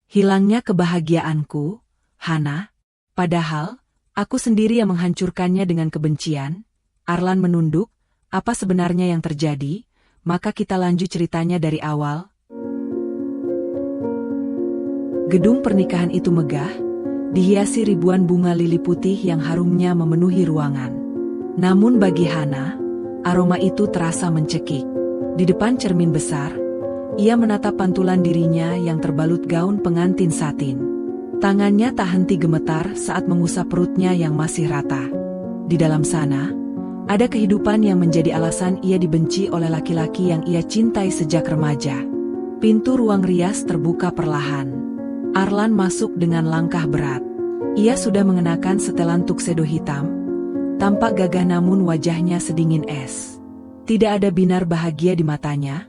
Hilangnya kebahagiaanku, Hana. Padahal, aku sendiri yang menghancurkannya dengan kebencian. Arlan menunduk, apa sebenarnya yang terjadi? Maka kita lanjut ceritanya dari awal. Gedung pernikahan itu megah, dihiasi ribuan bunga lili putih yang harumnya memenuhi ruangan. Namun bagi Hana, aroma itu terasa mencekik. Di depan cermin besar, ia menatap pantulan dirinya yang terbalut gaun pengantin satin. Tangannya tak henti gemetar saat mengusap perutnya yang masih rata. Di dalam sana, ada kehidupan yang menjadi alasan ia dibenci oleh laki-laki yang ia cintai sejak remaja. Pintu ruang rias terbuka perlahan. Arlan masuk dengan langkah berat. Ia sudah mengenakan setelan tuxedo hitam, tampak gagah namun wajahnya sedingin es. Tidak ada binar bahagia di matanya,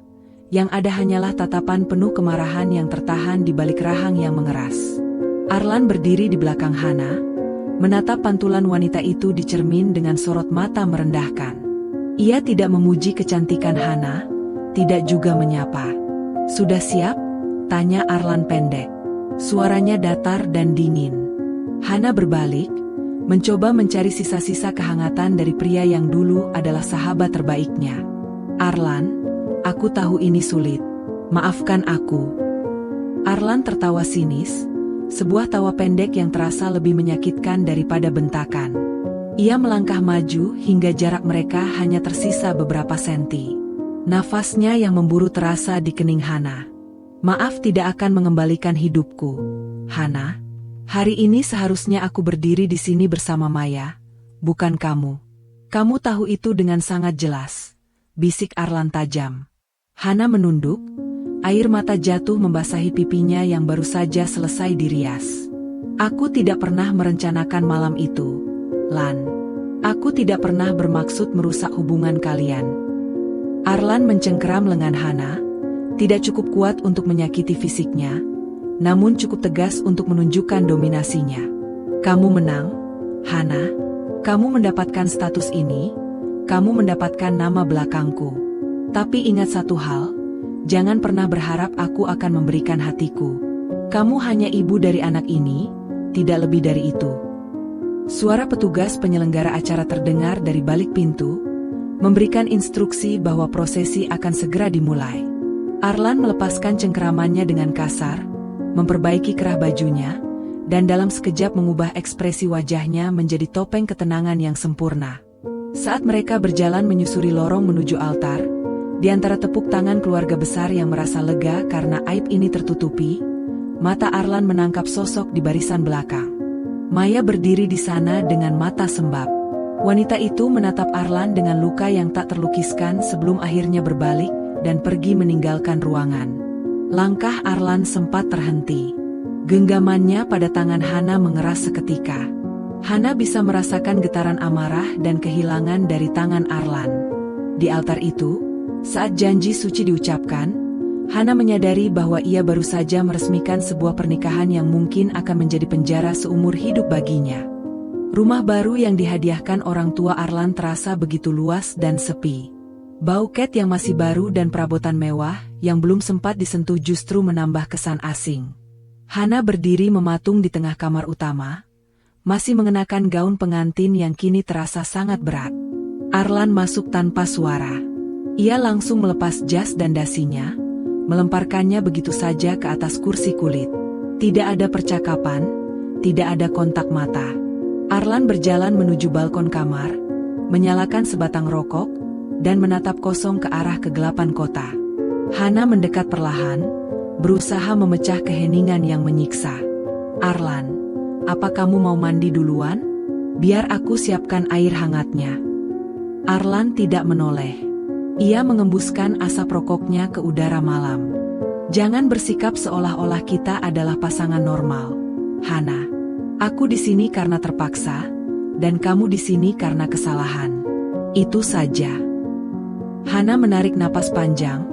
yang ada hanyalah tatapan penuh kemarahan yang tertahan di balik rahang yang mengeras. Arlan berdiri di belakang Hana, menatap pantulan wanita itu di cermin dengan sorot mata merendahkan. Ia tidak memuji kecantikan Hana, tidak juga menyapa. "Sudah siap?" tanya Arlan pendek. Suaranya datar dan dingin. Hana berbalik, mencoba mencari sisa-sisa kehangatan dari pria yang dulu adalah sahabat terbaiknya. "Arlan, aku tahu ini sulit. Maafkan aku." Arlan tertawa sinis, sebuah tawa pendek yang terasa lebih menyakitkan daripada bentakan. Ia melangkah maju hingga jarak mereka hanya tersisa beberapa senti. Nafasnya yang memburu terasa di kening Hana. "Maaf tidak akan mengembalikan hidupku, Hana. Hari ini seharusnya aku berdiri di sini bersama Maya, bukan kamu. Kamu tahu itu dengan sangat jelas," bisik Arlan tajam. Hana menunduk, air mata jatuh membasahi pipinya yang baru saja selesai dirias. "Aku tidak pernah merencanakan malam itu, Lan. Aku tidak pernah bermaksud merusak hubungan kalian." Arlan mencengkeram lengan Hana. Tidak cukup kuat untuk menyakiti fisiknya, namun cukup tegas untuk menunjukkan dominasinya. "Kamu menang, Hana. Kamu mendapatkan status ini, kamu mendapatkan nama belakangku. Tapi ingat satu hal, jangan pernah berharap aku akan memberikan hatiku. Kamu hanya ibu dari anak ini, tidak lebih dari itu." Suara petugas penyelenggara acara terdengar dari balik pintu, memberikan instruksi bahwa prosesi akan segera dimulai. Arlan melepaskan cengkeramannya dengan kasar, memperbaiki kerah bajunya, dan dalam sekejap mengubah ekspresi wajahnya menjadi topeng ketenangan yang sempurna. Saat mereka berjalan menyusuri lorong menuju altar, di antara tepuk tangan keluarga besar yang merasa lega karena aib ini tertutupi, mata Arlan menangkap sosok di barisan belakang. Maya berdiri di sana dengan mata sembab. Wanita itu menatap Arlan dengan luka yang tak terlukiskan sebelum akhirnya berbalik dan pergi meninggalkan ruangan. Langkah Arlan sempat terhenti. Genggamannya pada tangan Hana mengeras seketika. Hana bisa merasakan getaran amarah dan kehilangan dari tangan Arlan. Di altar itu, saat janji suci diucapkan, Hana menyadari bahwa ia baru saja meresmikan sebuah pernikahan yang mungkin akan menjadi penjara seumur hidup baginya. Rumah baru yang dihadiahkan orang tua Arlan terasa begitu luas dan sepi. Bauket yang masih baru dan perabotan mewah yang belum sempat disentuh justru menambah kesan asing. Hana berdiri mematung di tengah kamar utama, masih mengenakan gaun pengantin yang kini terasa sangat berat. Arlan masuk tanpa suara. Ia langsung melepas jas dan dasinya, melemparkannya begitu saja ke atas kursi kulit. Tidak ada percakapan, tidak ada kontak mata. Arlan berjalan menuju balkon kamar, menyalakan sebatang rokok, dan menatap kosong ke arah kegelapan kota. Hana mendekat perlahan, berusaha memecah keheningan yang menyiksa. "Arlan, apa kamu mau mandi duluan? Biar aku siapkan air hangatnya." Arlan tidak menoleh. Ia mengembuskan asap rokoknya ke udara malam. "Jangan bersikap seolah-olah kita adalah pasangan normal, Hana. Aku di sini karena terpaksa, dan kamu di sini karena kesalahan. Itu saja." Hana menarik napas panjang,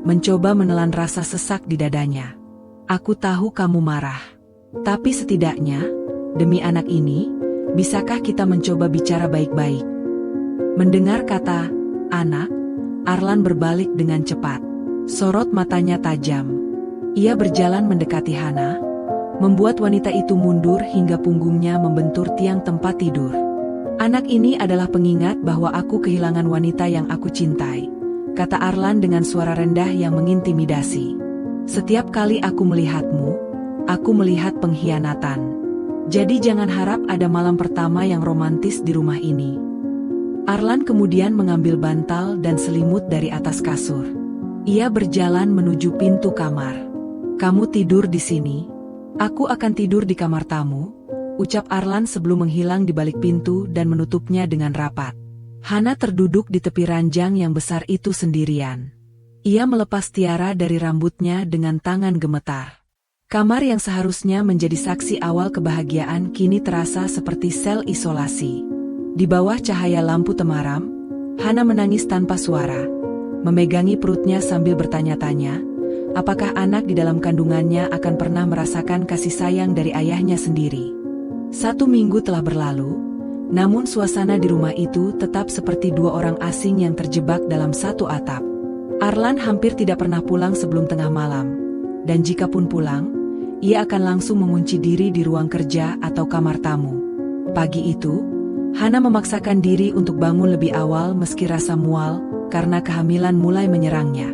mencoba menelan rasa sesak di dadanya. "Aku tahu kamu marah. Tapi setidaknya, demi anak ini, bisakah kita mencoba bicara baik-baik?" Mendengar kata "anak", Arlan berbalik dengan cepat. Sorot matanya tajam. Ia berjalan mendekati Hana, membuat wanita itu mundur hingga punggungnya membentur tiang tempat tidur. Anak ini adalah pengingat bahwa aku kehilangan wanita yang aku cintai, kata Arlan dengan suara rendah yang mengintimidasi. Setiap kali aku melihatmu, aku melihat pengkhianatan. Jadi jangan harap ada malam pertama yang romantis di rumah ini. Arlan kemudian mengambil bantal dan selimut dari atas kasur. Ia berjalan menuju pintu kamar. Kamu tidur di sini. Aku akan tidur di kamar tamu, ucap Arlan sebelum menghilang di balik pintu dan menutupnya dengan rapat. Hana terduduk di tepi ranjang yang besar itu sendirian. Ia melepas tiara dari rambutnya dengan tangan gemetar. Kamar yang seharusnya menjadi saksi awal kebahagiaan kini terasa seperti sel isolasi. Di bawah cahaya lampu temaram, Hana menangis tanpa suara, memegangi perutnya sambil bertanya-tanya, apakah anak di dalam kandungannya akan pernah merasakan kasih sayang dari ayahnya sendiri. 1 minggu telah berlalu, namun suasana di rumah itu tetap seperti 2 orang asing yang terjebak dalam satu atap. Arlan hampir tidak pernah pulang sebelum tengah malam, dan jika pun pulang, ia akan langsung mengunci diri di ruang kerja atau kamar tamu. Pagi itu, Hana memaksakan diri untuk bangun lebih awal meski rasa mual karena kehamilan mulai menyerangnya.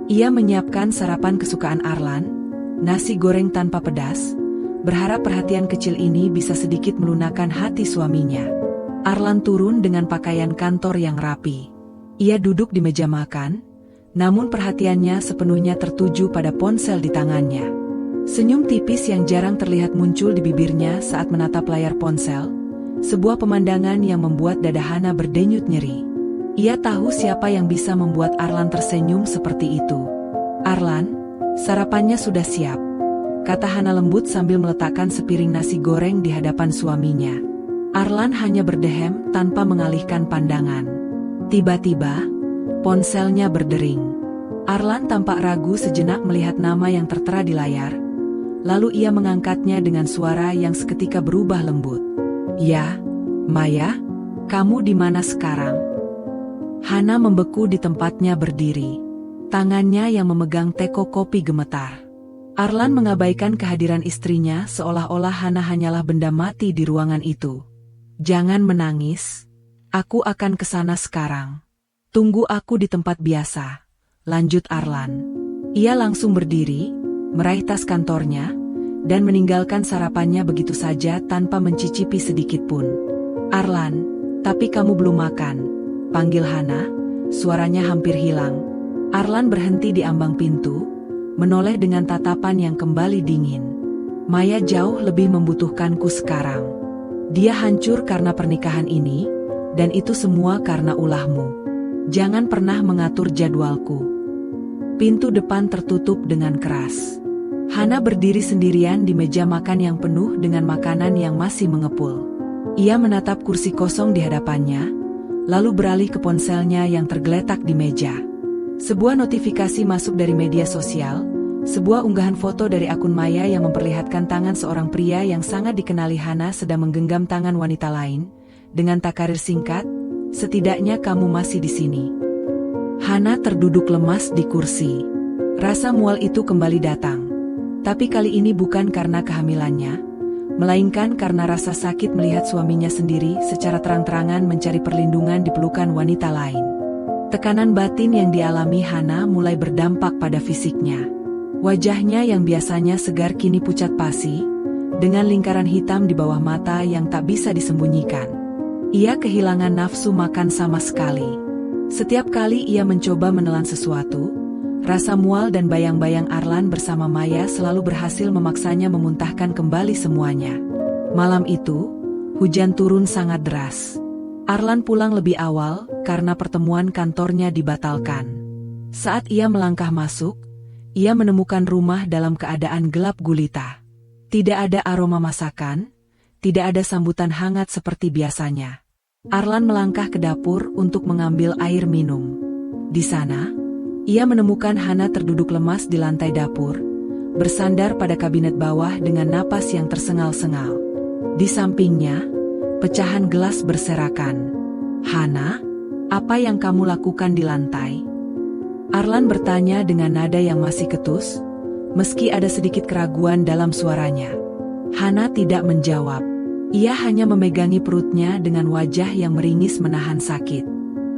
Ia menyiapkan sarapan kesukaan Arlan, nasi goreng tanpa pedas, berharap perhatian kecil ini bisa sedikit melunakkan hati suaminya. Arlan turun dengan pakaian kantor yang rapi. Ia duduk di meja makan, namun perhatiannya sepenuhnya tertuju pada ponsel di tangannya. Senyum tipis yang jarang terlihat muncul di bibirnya saat menatap layar ponsel, sebuah pemandangan yang membuat dada Hana berdenyut nyeri. Ia tahu siapa yang bisa membuat Arlan tersenyum seperti itu. Arlan, sarapannya sudah siap, kata Hana lembut sambil meletakkan sepiring nasi goreng di hadapan suaminya. Arlan hanya berdehem tanpa mengalihkan pandangan. Tiba-tiba, ponselnya berdering. Arlan tampak ragu sejenak melihat nama yang tertera di layar, lalu ia mengangkatnya dengan suara yang seketika berubah lembut. Ya, Maya, kamu di mana sekarang? Hana membeku di tempatnya berdiri. Tangannya yang memegang teko kopi gemetar. Arlan mengabaikan kehadiran istrinya seolah-olah Hana hanyalah benda mati di ruangan itu. Jangan menangis. Aku akan ke sana sekarang. Tunggu aku di tempat biasa, lanjut Arlan. Ia langsung berdiri, meraih tas kantornya, dan meninggalkan sarapannya begitu saja tanpa mencicipi sedikit pun. Arlan, tapi kamu belum makan, panggil Hana, suaranya hampir hilang. Arlan berhenti di ambang pintu, menoleh dengan tatapan yang kembali dingin. Maya jauh lebih membutuhkanku sekarang. Dia hancur karena pernikahan ini, dan itu semua karena ulahmu. Jangan pernah mengatur jadwalku. Pintu depan tertutup dengan keras. Hana berdiri sendirian di meja makan yang penuh dengan makanan yang masih mengepul. Ia menatap kursi kosong di hadapannya, lalu beralih ke ponselnya yang tergeletak di meja. Sebuah notifikasi masuk dari media sosial, sebuah unggahan foto dari akun Maya yang memperlihatkan tangan seorang pria yang sangat dikenali Hana sedang menggenggam tangan wanita lain, dengan takarir singkat, setidaknya kamu masih di sini. Hana terduduk lemas di kursi. Rasa mual itu kembali datang. Tapi kali ini bukan karena kehamilannya, melainkan karena rasa sakit melihat suaminya sendiri secara terang-terangan mencari perlindungan di pelukan wanita lain. Tekanan batin yang dialami Hana mulai berdampak pada fisiknya. Wajahnya yang biasanya segar kini pucat pasi, dengan lingkaran hitam di bawah mata yang tak bisa disembunyikan. Ia kehilangan nafsu makan sama sekali. Setiap kali ia mencoba menelan sesuatu, rasa mual dan bayang-bayang Arlan bersama Maya selalu berhasil memaksanya memuntahkan kembali semuanya. Malam itu, hujan turun sangat deras. Arlan pulang lebih awal karena pertemuan kantornya dibatalkan. Saat ia melangkah masuk, ia menemukan rumah dalam keadaan gelap gulita. Tidak ada aroma masakan, tidak ada sambutan hangat seperti biasanya. Arlan melangkah ke dapur untuk mengambil air minum. Di sana, ia menemukan Hana terduduk lemas di lantai dapur, bersandar pada kabinet bawah dengan napas yang tersengal-sengal. Di sampingnya, pecahan gelas berserakan. Hana, apa yang kamu lakukan di lantai? Arlan bertanya dengan nada yang masih ketus, meski ada sedikit keraguan dalam suaranya. Hana tidak menjawab. Ia hanya memegangi perutnya dengan wajah yang meringis menahan sakit.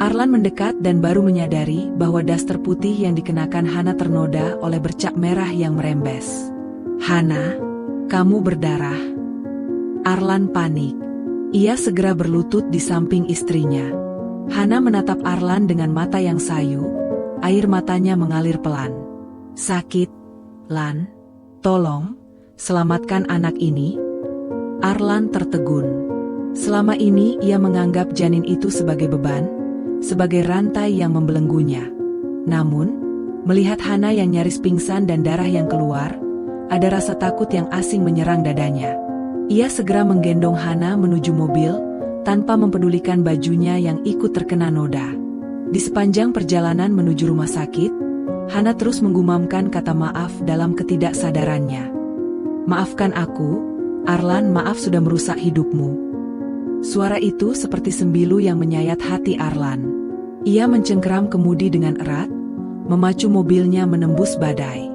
Arlan mendekat dan baru menyadari bahwa daster putih yang dikenakan Hana ternoda oleh bercak merah yang merembes. "Hana, kamu berdarah." Arlan panik. Ia segera berlutut di samping istrinya. Hana menatap Arlan dengan mata yang sayu, air matanya mengalir pelan. "Sakit, Lan? Tolong, selamatkan anak ini." Arlan tertegun. Selama ini ia menganggap janin itu sebagai beban, sebagai rantai yang membelenggunya. Namun, melihat Hana yang nyaris pingsan dan darah yang keluar, ada rasa takut yang asing menyerang dadanya. Ia segera menggendong Hana menuju mobil, tanpa mempedulikan bajunya yang ikut terkena noda. Di sepanjang perjalanan menuju rumah sakit, Hana terus menggumamkan kata maaf dalam ketidaksadarannya. "Maafkan aku, Arlan, maaf sudah merusak hidupmu." Suara itu seperti sembilu yang menyayat hati Arlan. Ia mencengkeram kemudi dengan erat, memacu mobilnya menembus badai.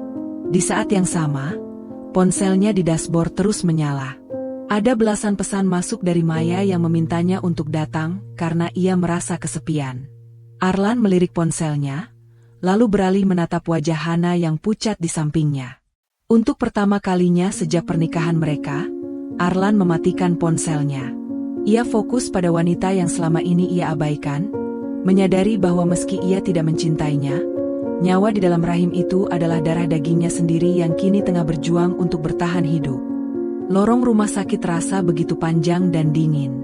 Di saat yang sama, ponselnya di dashboard terus menyala. Ada belasan pesan masuk dari Maya yang memintanya untuk datang karena ia merasa kesepian. Arlan melirik ponselnya, lalu beralih menatap wajah Hana yang pucat di sampingnya. Untuk pertama kalinya sejak pernikahan mereka, Arlan mematikan ponselnya. Ia fokus pada wanita yang selama ini ia abaikan, menyadari bahwa meski ia tidak mencintainya, nyawa di dalam rahim itu adalah darah dagingnya sendiri yang kini tengah berjuang untuk bertahan hidup. Lorong rumah sakit terasa begitu panjang dan dingin.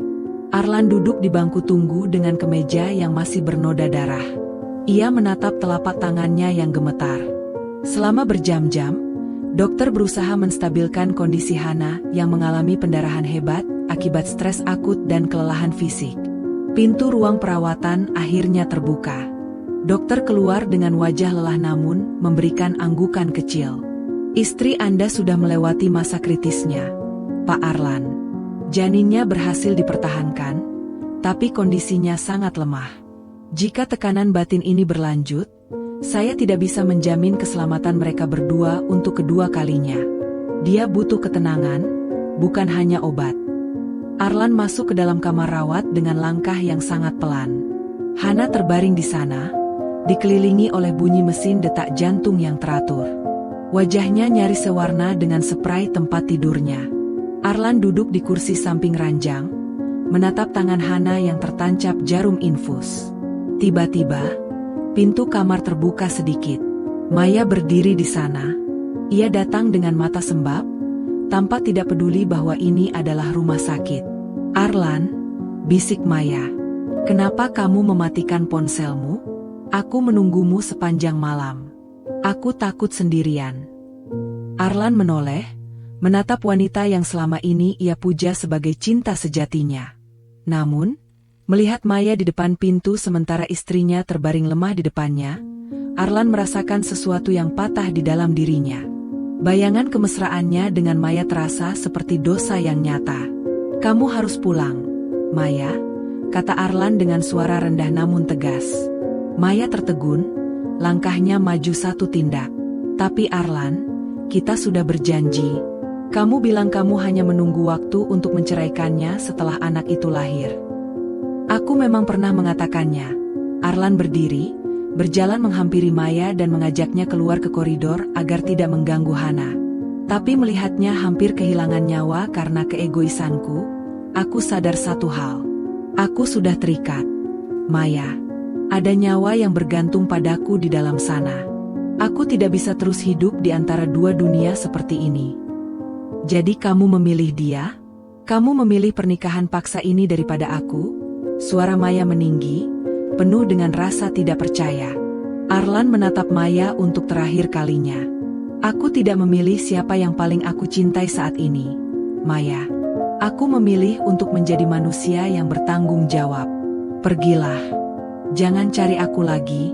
Arlan duduk di bangku tunggu dengan kemeja yang masih bernoda darah. Ia menatap telapak tangannya yang gemetar. Selama berjam-jam, dokter berusaha menstabilkan kondisi Hana yang mengalami pendarahan hebat akibat stres akut dan kelelahan fisik. Pintu ruang perawatan akhirnya terbuka. Dokter keluar dengan wajah lelah namun memberikan anggukan kecil. "Istri Anda sudah melewati masa kritisnya, Pak Arlan. Janinnya berhasil dipertahankan, tapi kondisinya sangat lemah. Jika tekanan batin ini berlanjut, saya tidak bisa menjamin keselamatan mereka berdua untuk kedua kalinya. Dia butuh ketenangan, bukan hanya obat." Arlan masuk ke dalam kamar rawat dengan langkah yang sangat pelan. Hana terbaring di sana, dikelilingi oleh bunyi mesin detak jantung yang teratur. Wajahnya nyaris sewarna dengan spray tempat tidurnya. Arlan duduk di kursi samping ranjang, menatap tangan Hana yang tertancap jarum infus. Tiba-tiba, pintu kamar terbuka sedikit. Maya berdiri di sana. Ia datang dengan mata sembab, tanpa tidak peduli bahwa ini adalah rumah sakit. "Arlan," bisik Maya, "kenapa kamu mematikan ponselmu? Aku menunggumu sepanjang malam. Aku takut sendirian." Arlan menoleh, menatap wanita yang selama ini ia puja sebagai cinta sejatinya. Namun, melihat Maya di depan pintu sementara istrinya terbaring lemah di depannya, Arlan merasakan sesuatu yang patah di dalam dirinya. Bayangan kemesraannya dengan Maya terasa seperti dosa yang nyata. "Kamu harus pulang, Maya," kata Arlan dengan suara rendah namun tegas. Maya tertegun, langkahnya maju satu tindak. "Tapi Arlan, kita sudah berjanji. Kamu bilang kamu hanya menunggu waktu untuk menceraikannya setelah anak itu lahir." "Aku memang pernah mengatakannya." Arlan berdiri, berjalan menghampiri Maya dan mengajaknya keluar ke koridor agar tidak mengganggu Hana. "Tapi melihatnya hampir kehilangan nyawa karena keegoisanku, aku sadar satu hal. Aku sudah terikat. Maya, ada nyawa yang bergantung padaku di dalam sana. Aku tidak bisa terus hidup di antara dua dunia seperti ini." "Jadi kamu memilih dia? Kamu memilih pernikahan paksa ini daripada aku?" Suara Maya meninggi, penuh dengan rasa tidak percaya. Arlan menatap Maya untuk terakhir kalinya. "Aku tidak memilih siapa yang paling aku cintai saat ini, Maya. Aku memilih untuk menjadi manusia yang bertanggung jawab. Pergilah. Jangan cari aku lagi.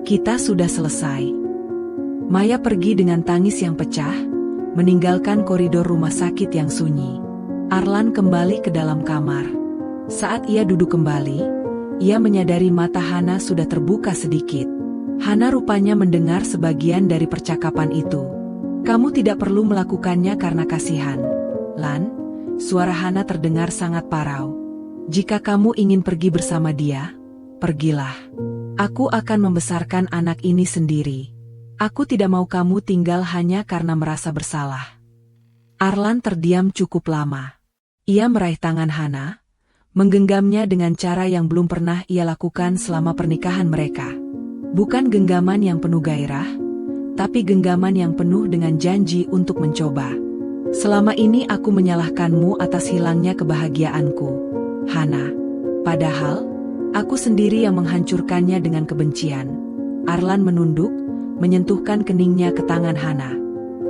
Kita sudah selesai." Maya pergi dengan tangis yang pecah, meninggalkan koridor rumah sakit yang sunyi. Arlan kembali ke dalam kamar. Saat ia duduk kembali, ia menyadari mata Hana sudah terbuka sedikit. Hana rupanya mendengar sebagian dari percakapan itu. "Kamu tidak perlu melakukannya karena kasihan. Lan, suara Hana terdengar sangat parau. Jika kamu ingin pergi bersama dia, pergilah. Aku akan membesarkan anak ini sendiri. Aku tidak mau kamu tinggal hanya karena merasa bersalah. Arlan terdiam cukup lama. Ia meraih tangan Hana, menggenggamnya dengan cara yang belum pernah ia lakukan selama pernikahan mereka. Bukan genggaman yang penuh gairah, tapi genggaman yang penuh dengan janji untuk mencoba. Selama ini aku menyalahkanmu atas hilangnya kebahagiaanku, Hana. Padahal, aku sendiri yang menghancurkannya dengan kebencian. Arlan menunduk, menyentuhkan keningnya ke tangan Hana.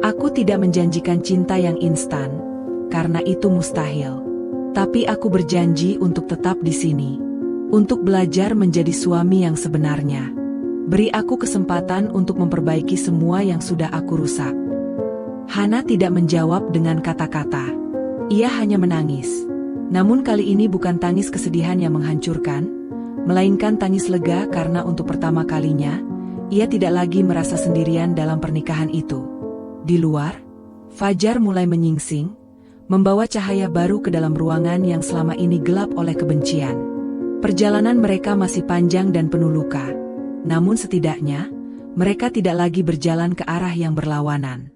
Aku tidak menjanjikan cinta yang instan, karena itu mustahil. Tapi aku berjanji untuk tetap di sini, untuk belajar menjadi suami yang sebenarnya. Beri aku kesempatan untuk memperbaiki semua yang sudah aku rusak. Hana tidak menjawab dengan kata-kata. Ia hanya menangis. Namun kali ini bukan tangis kesedihan yang menghancurkan, melainkan tangis lega karena untuk pertama kalinya, ia tidak lagi merasa sendirian dalam pernikahan itu. Di luar, fajar mulai menyingsing, membawa cahaya baru ke dalam ruangan yang selama ini gelap oleh kebencian. Perjalanan mereka masih panjang dan penuh luka. Namun setidaknya, mereka tidak lagi berjalan ke arah yang berlawanan.